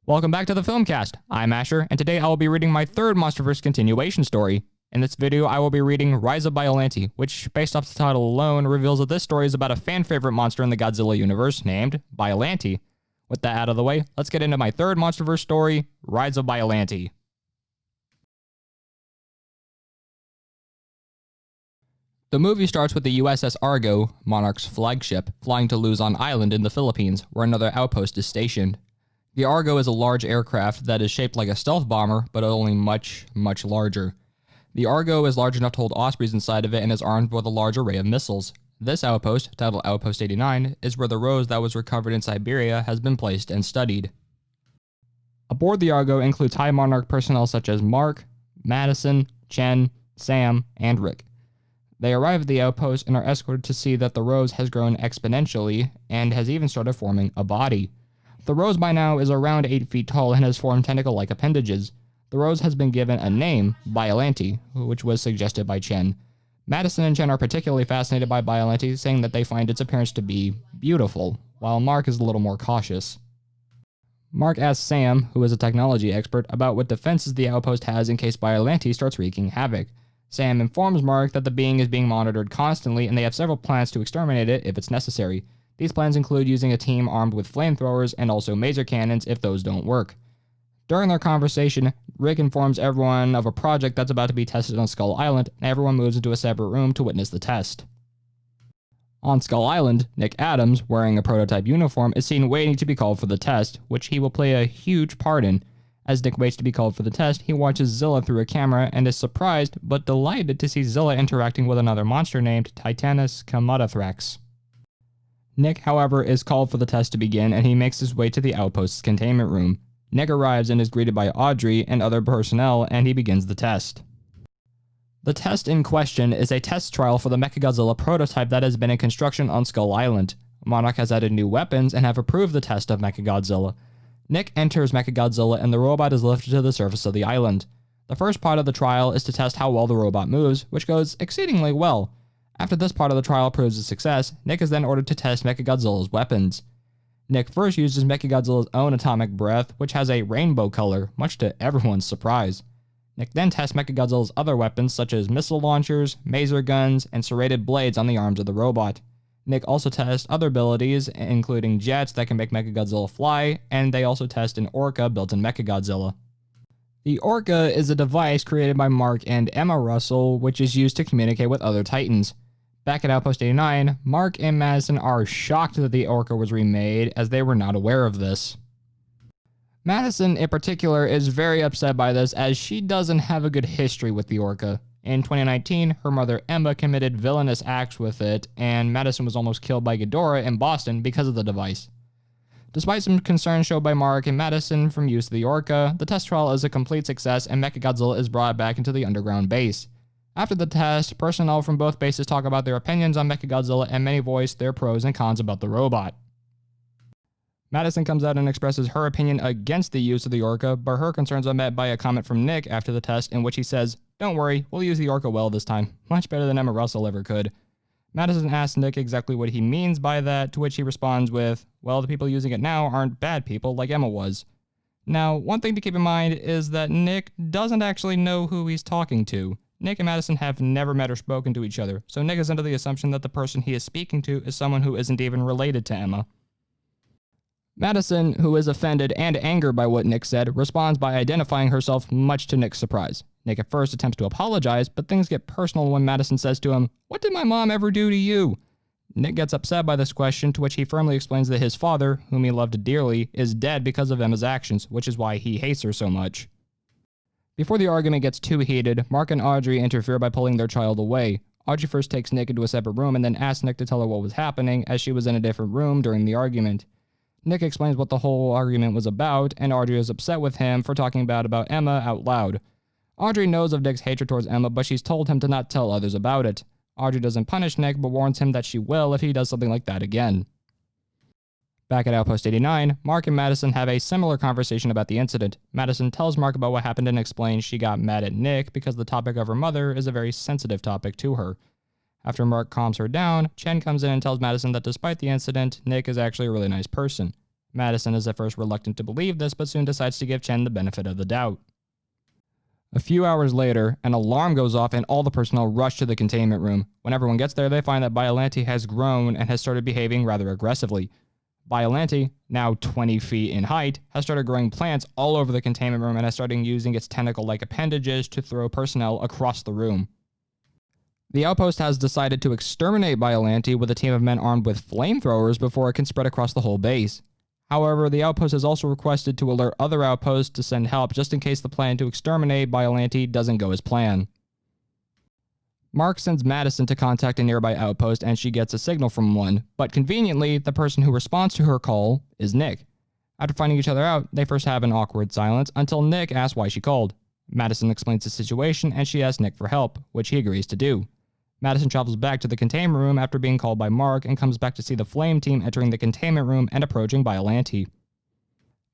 Welcome back to the Filmcast. I'm Asher, and today I will be reading my third Monsterverse continuation story. In this video, I will be reading Rise of Biollante, which, based off the title alone, reveals that this story is about a fan-favorite monster in the Godzilla universe named Biollante. With that out of the way, let's get into my third Monsterverse story, Rise of Biollante. The movie starts with the USS Argo, Monarch's flagship, flying to Luzon Island in the Philippines, where another outpost is stationed. The Argo is a large aircraft that is shaped like a stealth bomber, but only much larger. The Argo is large enough to hold Ospreys inside of it and is armed with a large array of missiles. This outpost, titled Outpost 89, is where the rose that was recovered in Siberia has been placed and studied. Aboard the Argo includes High Monarch personnel such as Mark, Madison, Chen, Sam, and Rick. They arrive at the outpost and are escorted to see that the rose has grown exponentially and has even started forming a body. The rose by now is around 8 feet tall and has formed tentacle-like appendages. The rose has been given a name, Biollante, which was suggested by Chen. Madison and Chen are particularly fascinated by Biollante, saying that they find its appearance to be beautiful, while Mark is a little more cautious. Mark asks Sam, who is a technology expert, about what defenses the outpost has in case Biollante starts wreaking havoc. Sam informs Mark that the being is being monitored constantly and they have several plans to exterminate it if it's necessary. These plans include using a team armed with flamethrowers and also maser cannons if those don't work. During their conversation, Rick informs everyone of a project that's about to be tested on Skull Island, and everyone moves into a separate room to witness the test. On Skull Island, Nick Adams, wearing a prototype uniform, is seen waiting to be called for the test, which he will play a huge part in. As Nick waits to be called for the test, he watches Zilla through a camera and is surprised but delighted to see Zilla interacting with another monster named Titanus Kamatathrax. Nick, however, is called for the test to begin, and he makes his way to the outpost's containment room. Nick arrives and is greeted by Audrey and other personnel, and he begins the test. The test in question is a test trial for the Mechagodzilla prototype that has been in construction on Skull Island. Monarch has added new weapons and have approved the test of Mechagodzilla. Nick enters Mechagodzilla and the robot is lifted to the surface of the island. The first part of the trial is to test how well the robot moves, which goes exceedingly well. After this part of the trial proves a success, Nick is then ordered to test Mechagodzilla's weapons. Nick first uses Mechagodzilla's own atomic breath, which has a rainbow color, much to everyone's surprise. Nick then tests Mechagodzilla's other weapons such as missile launchers, maser guns, and serrated blades on the arms of the robot. Nick also tests other abilities, including jets that can make Mechagodzilla fly, and they also test an Orca built in Mechagodzilla. The Orca is a device created by Mark and Emma Russell, which is used to communicate with other Titans. Back at Outpost 89, Mark and Madison are shocked that the Orca was remade, as they were not aware of this. Madison, in particular, is very upset by this, as she doesn't have a good history with the Orca. In 2019, her mother Emma committed villainous acts with it, and Madison was almost killed by Ghidorah in Boston because of the device. Despite some concerns shown by Mark and Madison from use of the Orca, the test trial is a complete success and Mechagodzilla is brought back into the underground base. After the test, personnel from both bases talk about their opinions on Mechagodzilla and many voice their pros and cons about the robot. Madison comes out and expresses her opinion against the use of the Orca, but her concerns are met by a comment from Nick after the test in which he says, "Don't worry, we'll use the Orca well this time. Much better than Emma Russell ever could." Madison asks Nick exactly what he means by that, to which he responds with, "Well, the people using it now aren't bad people like Emma was." Now, one thing to keep in mind is that Nick doesn't actually know who he's talking to. Nick and Madison have never met or spoken to each other, so Nick is under the assumption that the person he is speaking to is someone who isn't even related to Emma. Madison, who is offended and angered by what Nick said, responds by identifying herself, much to Nick's surprise. Nick at first attempts to apologize, but things get personal when Madison says to him, "What did my mom ever do to you?" Nick gets upset by this question, to which he firmly explains that his father, whom he loved dearly, is dead because of Emma's actions, which is why he hates her so much. Before the argument gets too heated, Mark and Audrey interfere by pulling their child away. Audrey first takes Nick into a separate room and then asks Nick to tell her what was happening, as she was in a different room during the argument. Nick explains what the whole argument was about, and Audrey is upset with him for talking bad about Emma out loud. Audrey knows of Nick's hatred towards Emma, but she's told him to not tell others about it. Audrey doesn't punish Nick, but warns him that she will if he does something like that again. Back at Outpost 89, Mark and Madison have a similar conversation about the incident. Madison tells Mark about what happened and explains she got mad at Nick because the topic of her mother is a very sensitive topic to her. After Mark calms her down, Chen comes in and tells Madison that despite the incident, Nick is actually a really nice person. Madison is at first reluctant to believe this, but soon decides to give Chen the benefit of the doubt. A few hours later, an alarm goes off and all the personnel rush to the containment room. When everyone gets there, they find that Biollante has grown and has started behaving rather aggressively. Biollante, now 20 feet in height, has started growing plants all over the containment room and has started using its tentacle-like appendages to throw personnel across the room. The outpost has decided to exterminate Biollante with a team of men armed with flamethrowers before it can spread across the whole base. However, the outpost has also requested to alert other outposts to send help just in case the plan to exterminate Biollante doesn't go as planned. Mark sends Madison to contact a nearby outpost and she gets a signal from one, but conveniently, the person who responds to her call is Nick. After finding each other out, they first have an awkward silence until Nick asks why she called. Madison explains the situation and she asks Nick for help, which he agrees to do. Madison travels back to the containment room after being called by Mark and comes back to see the flame team entering the containment room and approaching Biollante.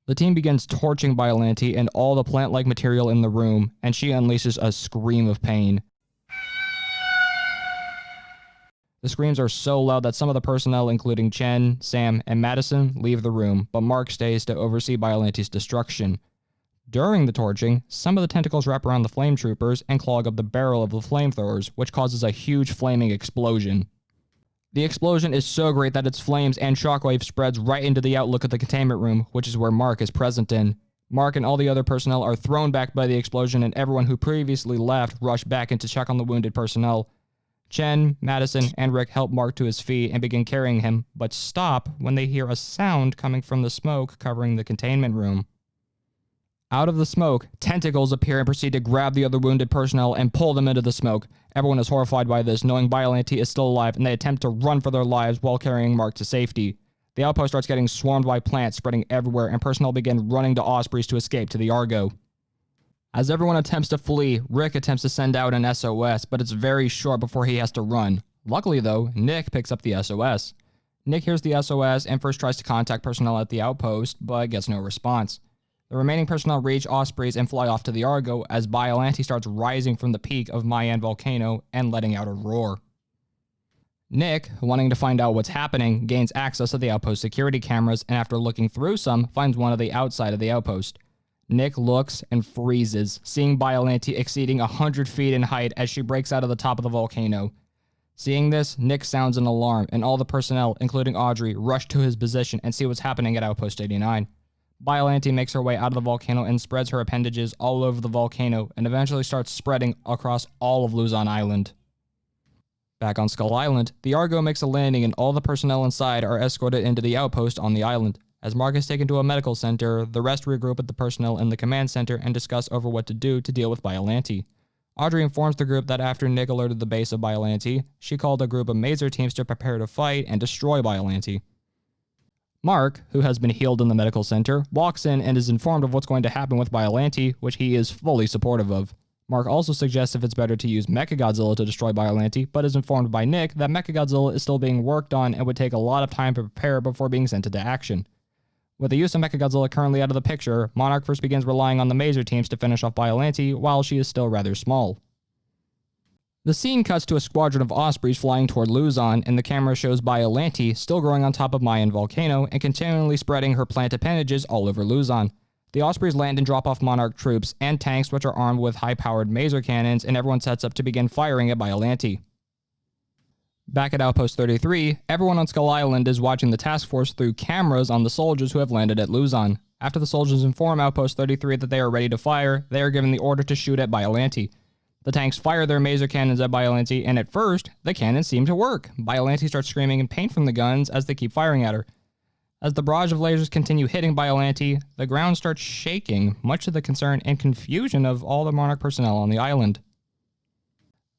The team begins torching Biollante and all the plant-like material in the room, and she unleashes a scream of pain. The screams are so loud that some of the personnel, including Chen, Sam, and Madison, leave the room, but Mark stays to oversee Biollante's destruction. During the torching, some of the tentacles wrap around the flame troopers and clog up the barrel of the flamethrowers, which causes a huge flaming explosion. The explosion is so great that its flames and shockwave spreads right into the outlook of the containment room, which is where Mark is present in. Mark and all the other personnel are thrown back by the explosion, and everyone who previously left rush back in to check on the wounded personnel. Chen, Madison, and Rick help Mark to his feet and begin carrying him, but stop when they hear a sound coming from the smoke covering the containment room. Out of the smoke, tentacles appear and proceed to grab the other wounded personnel and pull them into the smoke. Everyone is horrified by this, knowing Biollante is still alive, and they attempt to run for their lives while carrying Mark to safety. The outpost starts getting swarmed by plants spreading everywhere, and personnel begin running to Ospreys to escape to the Argo. As everyone attempts to flee, Rick attempts to send out an SOS, but it's very short before he has to run. Luckily though, Nick picks up the SOS. Nick hears the SOS and first tries to contact personnel at the outpost, but gets no response. The remaining personnel reach Ospreys and fly off to the Argo as Biollante starts rising from the peak of Mayan volcano and letting out a roar. Nick, wanting to find out what's happening, gains access to the outpost security cameras and after looking through some, finds one on the outside of the outpost. Nick looks and freezes, seeing Biollante exceeding 100 feet in height as she breaks out of the top of the volcano. Seeing this, Nick sounds an alarm and all the personnel, including Audrey, rush to his position and see what's happening at Outpost 89. Biollante makes her way out of the volcano and spreads her appendages all over the volcano and eventually starts spreading across all of Luzon Island. Back on Skull Island, the Argo makes a landing and all the personnel inside are escorted into the outpost on the island. As Mark is taken to a medical center, the rest regroup with the personnel in the command center and discuss over what to do to deal with Biollante. Audrey informs the group that after Nick alerted the base of Biollante, she called a group of Mazer teams to prepare to fight and destroy Biollante. Mark, who has been healed in the medical center, walks in and is informed of what's going to happen with Biollante, which he is fully supportive of. Mark also suggests if it's better to use Mechagodzilla to destroy Biollante, but is informed by Nick that Mechagodzilla is still being worked on and would take a lot of time to prepare before being sent into action. With the use of Mechagodzilla currently out of the picture, Monarch first begins relying on the Mazer teams to finish off Biollante while she is still rather small. The scene cuts to a squadron of Ospreys flying toward Luzon, and the camera shows Biollante still growing on top of Mayan volcano and continually spreading her plant appendages all over Luzon. The Ospreys land and drop off Monarch troops and tanks which are armed with high-powered Mazer cannons, and everyone sets up to begin firing at Biollante. Back at Outpost 33, everyone on Skull Island is watching the task force through cameras on the soldiers who have landed at Luzon. After the soldiers inform Outpost 33 that they are ready to fire, they are given the order to shoot at Biollante. The tanks fire their Mazer cannons at Biollante, and at first, the cannons seem to work. Biollante starts screaming in pain from the guns as they keep firing at her. As the barrage of lasers continue hitting Biollante, the ground starts shaking, much to the concern and confusion of all the Monarch personnel on the island.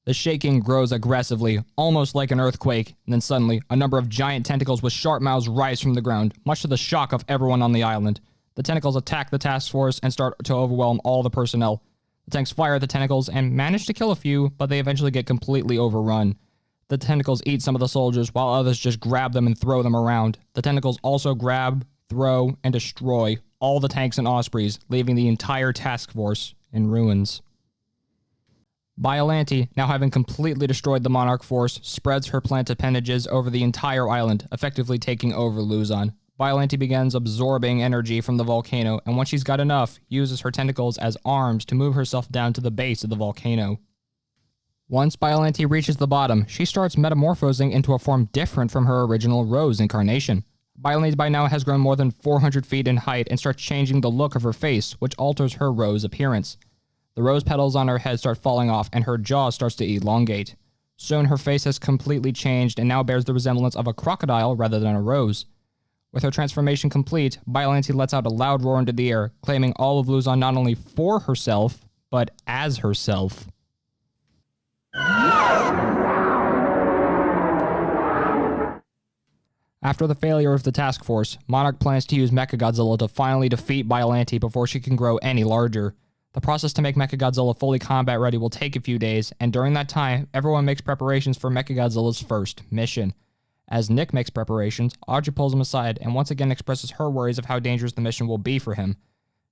The shaking grows aggressively, almost like an earthquake, and then suddenly, a number of giant tentacles with sharp mouths rise from the ground, much to the shock of everyone on the island. The tentacles attack the task force and start to overwhelm all the personnel. The tanks fire at the tentacles and manage to kill a few, but they eventually get completely overrun. The tentacles eat some of the soldiers, while others just grab them and throw them around. The tentacles also grab, throw, and destroy all the tanks and Ospreys, leaving the entire task force in ruins. Biollante, now having completely destroyed the Monarch force, spreads her plant appendages over the entire island, effectively taking over Luzon. Biollante begins absorbing energy from the volcano, and once she's got enough, uses her tentacles as arms to move herself down to the base of the volcano. Once Biollante reaches the bottom, she starts metamorphosing into a form different from her original rose incarnation. Biollante by now has grown more than 400 feet in height and starts changing the look of her face, which alters her rose appearance. The rose petals on her head start falling off, and her jaw starts to elongate. Soon her face has completely changed and now bears the resemblance of a crocodile rather than a rose. With her transformation complete, Biollante lets out a loud roar into the air, claiming all of Luzon not only for herself, but as herself. After the failure of the task force, Monarch plans to use Mechagodzilla to finally defeat Biollante before she can grow any larger. The process to make Mechagodzilla fully combat ready will take a few days, and during that time, everyone makes preparations for Mechagodzilla's first mission. As Nick makes preparations, Audrey pulls him aside and once again expresses her worries of how dangerous the mission will be for him.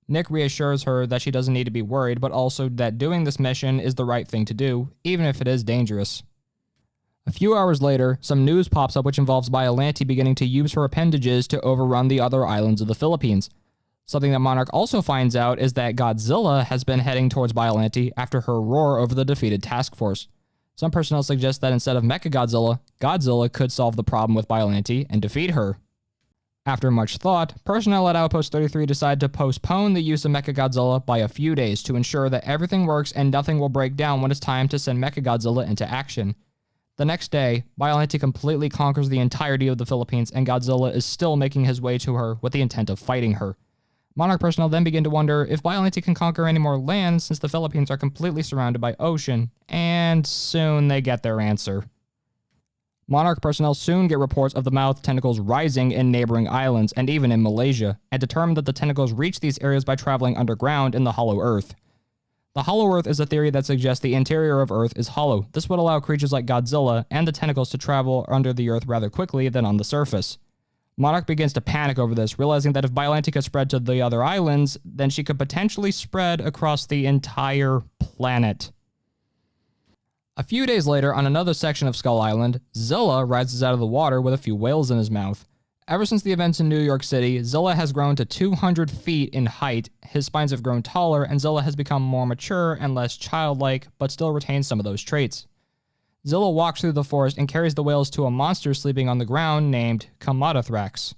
Nick reassures her that she doesn't need to be worried, but also that doing this mission is the right thing to do, even if it is dangerous. A few hours later, some news pops up which involves Biollante beginning to use her appendages to overrun the other islands of the Philippines. Something that Monarch also finds out is that Godzilla has been heading towards Biollante after her roar over the defeated task force. Some personnel suggest that instead of Mechagodzilla, Godzilla could solve the problem with Biollante and defeat her. After much thought, personnel at Outpost 33 decide to postpone the use of Mechagodzilla by a few days to ensure that everything works and nothing will break down when it's time to send Mechagodzilla into action. The next day, Biollante completely conquers the entirety of the Philippines, and Godzilla is still making his way to her with the intent of fighting her. Monarch personnel then begin to wonder if Biollante can conquer any more land since the Philippines are completely surrounded by ocean, and soon they get their answer. Monarch personnel soon get reports of the mouth tentacles rising in neighboring islands and even in Malaysia, and determine that the tentacles reach these areas by traveling underground in the hollow Earth. The hollow Earth is a theory that suggests the interior of Earth is hollow. This would allow creatures like Godzilla and the tentacles to travel under the Earth rather quickly than on the surface. Monarch begins to panic over this, realizing that if Biollante could spread to the other islands, then she could potentially spread across the entire planet. A few days later, on another section of Skull Island, Zilla rises out of the water with a few whales in his mouth. Ever since the events in New York City, Zilla has grown to 200 feet in height, his spines have grown taller, and Zilla has become more mature and less childlike, but still retains some of those traits. Zilla walks through the forest and carries the whales to a monster sleeping on the ground named Kamatathrax.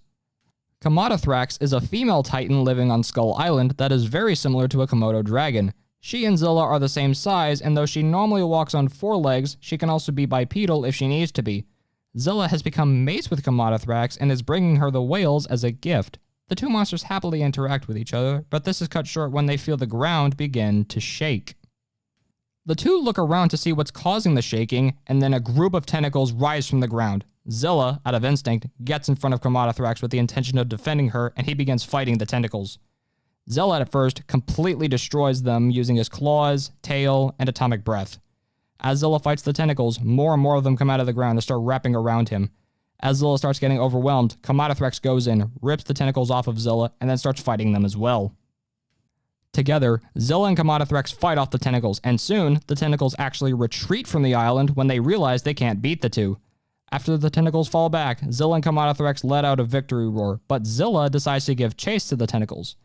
Kamatathrax is a female titan living on Skull Island that is very similar to a Komodo dragon. She and Zilla are the same size, and though she normally walks on 4 legs, she can also be bipedal if she needs to be. Zilla has become mates with Kamatathrax and is bringing her the whales as a gift. The two monsters happily interact with each other, but this is cut short when they feel the ground begin to shake. The two look around to see what's causing the shaking, and then a group of tentacles rise from the ground. Zilla, out of instinct, gets in front of Kamatathrax with the intention of defending her, and he begins fighting the tentacles. Zilla at first completely destroys them using his claws, tail, and atomic breath. As Zilla fights the tentacles, more and more of them come out of the ground and start wrapping around him. As Zilla starts getting overwhelmed, Kamatathrax goes in, rips the tentacles off of Zilla, and then starts fighting them as well. Together, Zilla and Kamatathrax fight off the tentacles, and soon, the tentacles actually retreat from the island when they realize they can't beat the two. After the tentacles fall back, Zilla and Kamatathrax let out a victory roar, but Zilla decides to give chase to the tentacles.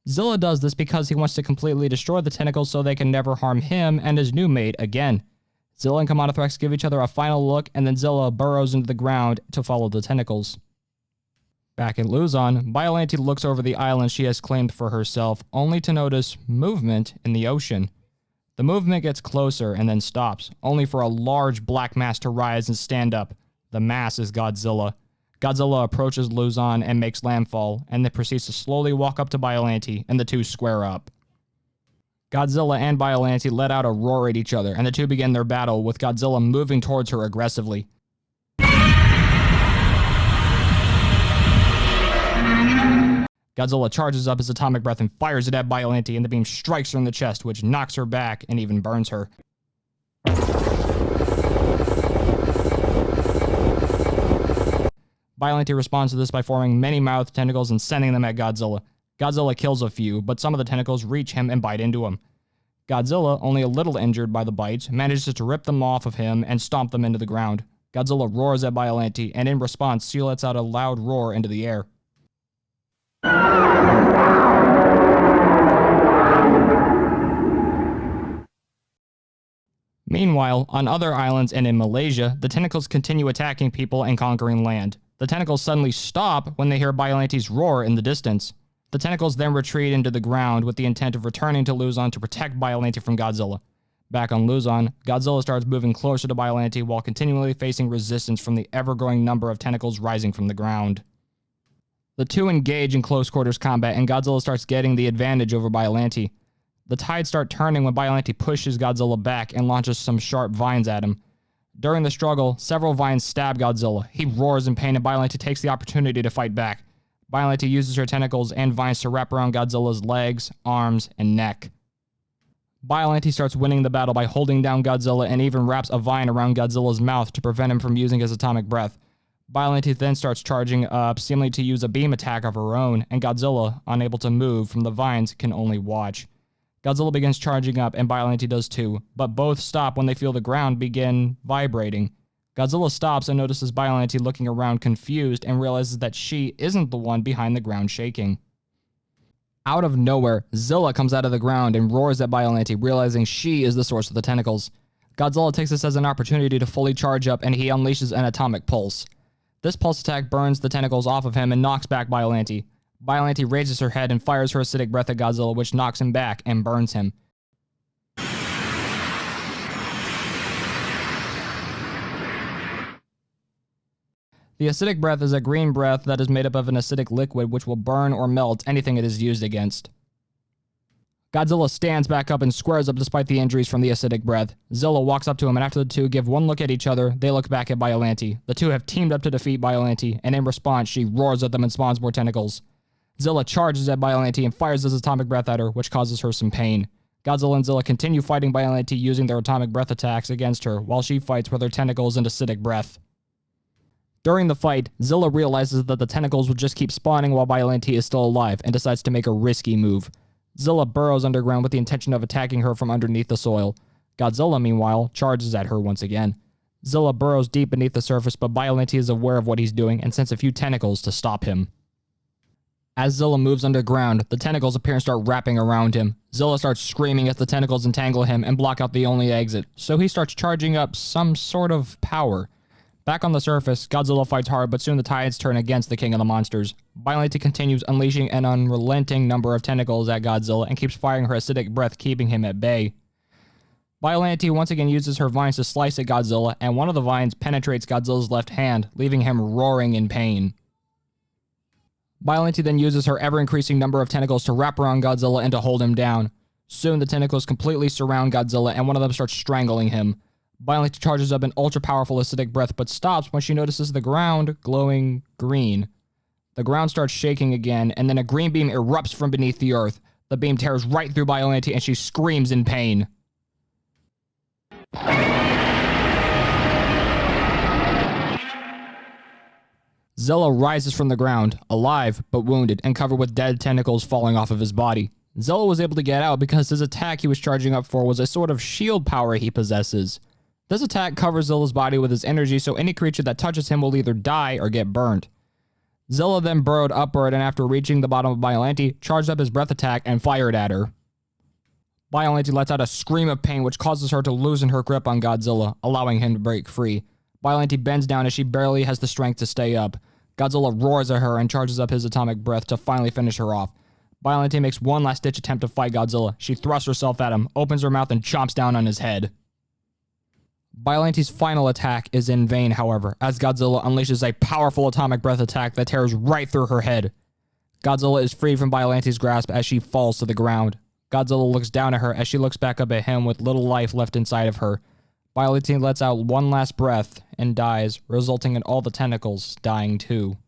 Zilla does this because he wants to completely destroy the tentacles so they can never harm him and his new mate again. Zilla and Kamatathrax give each other a final look, and then Zilla burrows into the ground to follow the tentacles. Back in Luzon, Biollante looks over the island she has claimed for herself, only to notice movement in the ocean. The movement gets closer and then stops, only for a large black mass to rise and stand up. The mass is Godzilla. Godzilla approaches Luzon and makes landfall, and then proceeds to slowly walk up to Biollante, and the two square up. Godzilla and Biollante let out a roar at each other, and the two begin their battle, with Godzilla moving towards her aggressively. Godzilla charges up his atomic breath and fires it at Biollante, and the beam strikes her in the chest, which knocks her back and even burns her. Biollante responds to this by forming many mouth tentacles and sending them at Godzilla. Godzilla kills a few, but some of the tentacles reach him and bite into him. Godzilla, only a little injured by the bites, manages to rip them off of him and stomp them into the ground. Godzilla roars at Biollante, and in response, she lets out a loud roar into the air. Meanwhile, on other islands and in Malaysia, the tentacles continue attacking people and conquering land. The tentacles suddenly stop when they hear Biollante's roar in the distance. The tentacles then retreat into the ground with the intent of returning to Luzon to protect Biollante from Godzilla. Back on Luzon, Godzilla starts moving closer to Biollante while continually facing resistance from the ever-growing number of tentacles rising from the ground. The two engage in close quarters combat, and Godzilla starts getting the advantage over Biollante. The tides start turning when Biollante pushes Godzilla back and launches some sharp vines at him. During the struggle, several vines stab Godzilla. He roars in pain, and Biollante takes the opportunity to fight back. Biollante uses her tentacles and vines to wrap around Godzilla's legs, arms, and neck. Biollante starts winning the battle by holding down Godzilla and even wraps a vine around Godzilla's mouth to prevent him from using his atomic breath. Biollante then starts charging up, seemingly to use a beam attack of her own, and Godzilla, unable to move from the vines, can only watch. Godzilla begins charging up, and Biollante does too, but both stop when they feel the ground begin vibrating. Godzilla stops and notices Biollante looking around confused and realizes that she isn't the one behind the ground shaking. Out of nowhere, Zilla comes out of the ground and roars at Biollante, realizing she is the source of the tentacles. Godzilla takes this as an opportunity to fully charge up, and he unleashes an atomic pulse. This pulse attack burns the tentacles off of him and knocks back Biollante. Biollante raises her head and fires her acidic breath at Godzilla, which knocks him back and burns him. The acidic breath is a green breath that is made up of an acidic liquid which will burn or melt anything it is used against. Godzilla stands back up and squares up despite the injuries from the acidic breath. Zilla walks up to him, and after the two give one look at each other, they look back at Biollante. The two have teamed up to defeat Biollante, and in response, she roars at them and spawns more tentacles. Zilla charges at Biollante and fires his atomic breath at her, which causes her some pain. Godzilla and Zilla continue fighting Biollante using their atomic breath attacks against her, while she fights with her tentacles and acidic breath. During the fight, Zilla realizes that the tentacles will just keep spawning while Biollante is still alive, and decides to make a risky move. Zilla burrows underground with the intention of attacking her from underneath the soil. Godzilla, meanwhile, charges at her once again. Zilla burrows deep beneath the surface, but Biollante is aware of what he's doing and sends a few tentacles to stop him. As Zilla moves underground, the tentacles appear and start wrapping around him. Zilla starts screaming as the tentacles entangle him and block out the only exit, so he starts charging up some sort of power. Back on the surface, Godzilla fights hard, but soon the tides turn against the king of the monsters. Biollante continues unleashing an unrelenting number of tentacles at Godzilla and keeps firing her acidic breath, keeping him at bay. Biollante once again uses her vines to slice at Godzilla, and one of the vines penetrates Godzilla's left hand, leaving him roaring in pain. Biollante then uses her ever-increasing number of tentacles to wrap around Godzilla and to hold him down. Soon the tentacles completely surround Godzilla, and one of them starts strangling him. Biollante charges up an ultra-powerful acidic breath, but stops when she notices the ground glowing green. The ground starts shaking again, and then a green beam erupts from beneath the earth. The beam tears right through Biollante, and she screams in pain. Zilla rises from the ground, alive but wounded, and covered with dead tentacles falling off of his body. Zilla was able to get out because his attack he was charging up for was a sort of shield power he possesses. This attack covers Zilla's body with his energy, so any creature that touches him will either die or get burned. Zilla then burrowed upward, and after reaching the bottom of Biollante, charged up his breath attack and fired at her. Biollante lets out a scream of pain, which causes her to loosen her grip on Godzilla, allowing him to break free. Biollante bends down as she barely has the strength to stay up. Godzilla roars at her and charges up his atomic breath to finally finish her off. Biollante makes one last-ditch attempt to fight Godzilla. She thrusts herself at him, opens her mouth, and chomps down on his head. Biollante's final attack is in vain, however, as Godzilla unleashes a powerful atomic breath attack that tears right through her head. Godzilla is freed from Biollante's grasp as she falls to the ground. Godzilla looks down at her as she looks back up at him with little life left inside of her. Biollante lets out one last breath and dies, resulting in all the tentacles dying too.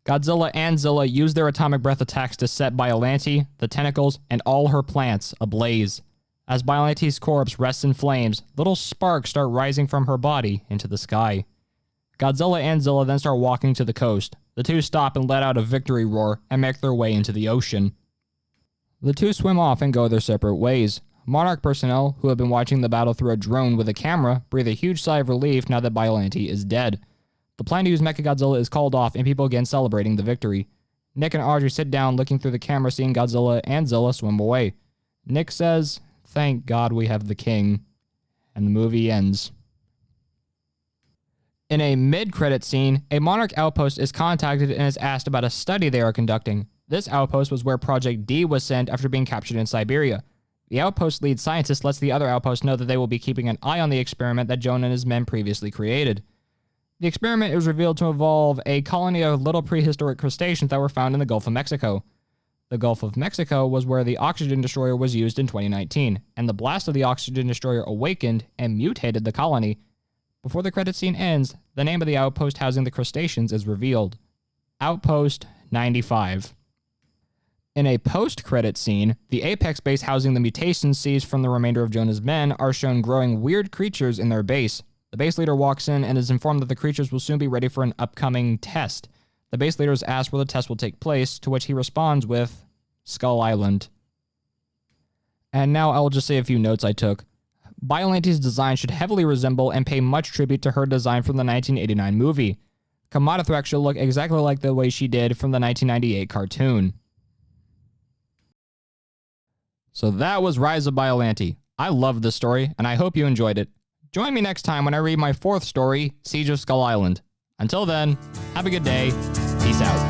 Godzilla and Zilla use their atomic breath attacks to set Biollante, the tentacles, and all her plants ablaze. As Biollante's corpse rests in flames, little sparks start rising from her body into the sky. Godzilla and Zilla then start walking to the coast. The two stop and let out a victory roar and make their way into the ocean. The two swim off and go their separate ways. Monarch personnel, who have been watching the battle through a drone with a camera, breathe a huge sigh of relief now that Biollante is dead. The plan to use Mechagodzilla is called off and people begin celebrating the victory. Nick and Audrey sit down looking through the camera seeing Godzilla and Zilla swim away. Nick says, "Thank God we have the king." And the movie ends. In a mid-credit scene, a Monarch outpost is contacted and is asked about a study they are conducting. This outpost was where Project D was sent after being captured in Siberia. The outpost lead scientist lets the other outpost know that they will be keeping an eye on the experiment that Jonah and his men previously created. The experiment is revealed to involve a colony of little prehistoric crustaceans that were found in the Gulf of Mexico. The Gulf of Mexico was where the oxygen destroyer was used in 2019, and the blast of the oxygen destroyer awakened and mutated the colony. Before the credit scene ends, the name of the outpost housing the crustaceans is revealed. Outpost 95. In a post-credit scene, the Apex base housing the mutations seized from the remainder of Jonah's men are shown growing weird creatures in their base. The base leader walks in and is informed that the creatures will soon be ready for an upcoming test. The base leader is asked where the test will take place, to which he responds with, Skull Island. And now I will just say a few notes I took. Biollante's design should heavily resemble and pay much tribute to her design from the 1989 movie. Kamadathrak should look exactly like the way she did from the 1998 cartoon. So that was Rise of Biollante. I loved this story, and I hope you enjoyed it. Join me next time when I read my fourth story, Siege of Skull Island. Until then, have a good day. Peace out.